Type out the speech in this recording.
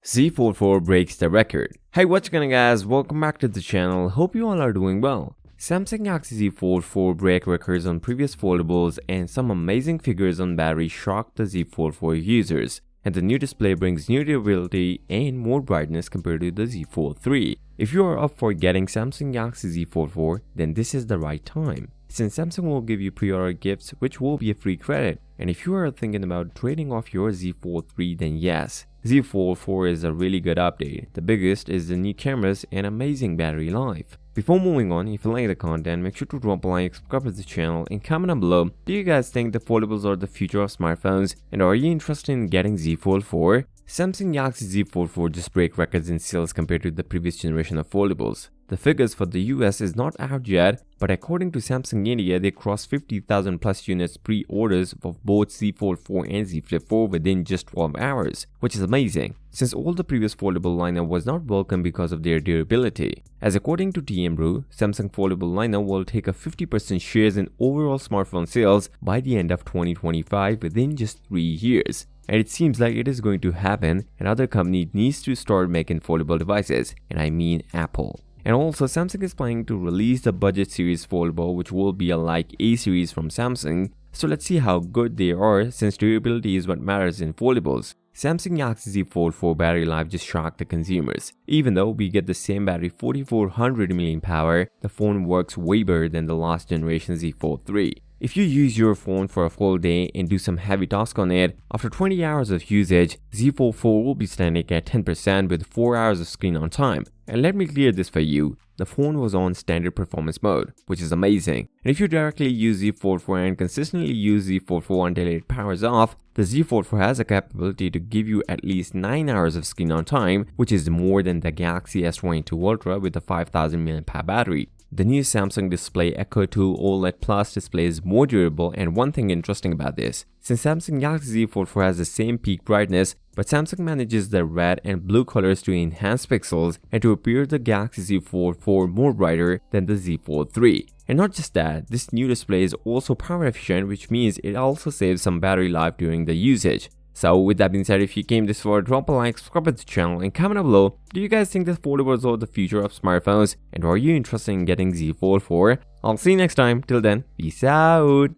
Z Fold 4 breaks the record. Hey, what's going on guys, welcome back to the channel, hope you all are doing well. Samsung Galaxy Z Fold 4 break records on previous foldables and some amazing figures on battery shocked the Z Fold 4 users. And the new display brings new durability and more brightness compared to the Z Fold 3. If you are up for getting Samsung Galaxy Z Fold 4, then this is the right time, since Samsung will give you pre-order gifts which will be a free credit. And if you are thinking about trading off your Z Fold 3, then yes, Z Fold 4 is a really good update. The biggest is the new cameras and amazing battery life. Before moving on, if you like the content, make sure to drop a like, subscribe to the channel, and comment down below, do you guys think the foldables are the future of smartphones, and are you interested in getting Z Fold 4? Samsung Galaxy Z Fold 4 just break records in sales compared to the previous generation of foldables. The figures for the US is not out yet, but according to Samsung India, they crossed 50,000 plus units pre-orders of both Z Fold 4 and Z Flip 4 within just 12 hours, which is amazing, since all the previous foldable lineup was not welcome because of their durability. As according to TM Brew, Samsung foldable lineup will take a 50% shares in overall smartphone sales by the end of 2025 within just 3 years. And it seems like it is going to happen, and other company needs to start making foldable devices, and I mean Apple. And also, Samsung is planning to release the budget series foldable, which will be a like A series from Samsung. So let's see how good they are, since durability is what matters in foldables. Samsung Galaxy Z Fold 4 battery life just shocked the consumers. Even though we get the same battery 4400 mAh, the phone works way better than the last generation Z Fold 3. If you use your phone for a full day and do some heavy tasks on it, after 20 hours of usage, Z Fold 4 will be standing at 10% with 4 hours of screen on time. And let me clear this for you, the phone was on standard performance mode, which is amazing. And if you directly use Z Fold 4 and consistently use Z Fold 4 until it powers off, the Z Fold 4 has a capability to give you at least 9 hours of screen on time, which is more than the Galaxy S22 Ultra with a 5000 mAh battery. The new Samsung Display Echo 2 OLED Plus display is more durable, and one thing interesting about this, since Samsung Galaxy Z Fold 4 has the same peak brightness, but Samsung manages the red and blue colors to enhance pixels and to appear the Galaxy Z Fold 4 more brighter than the Z Fold 3. And not just that, this new display is also power efficient, which means it also saves some battery life during the usage. So with that being said, if you came this far, drop a like, subscribe to the channel, and comment down below, do you guys think that foldables are the future of smartphones, and are you interested in getting Z Fold 4? I'll see you next time, till then, peace out!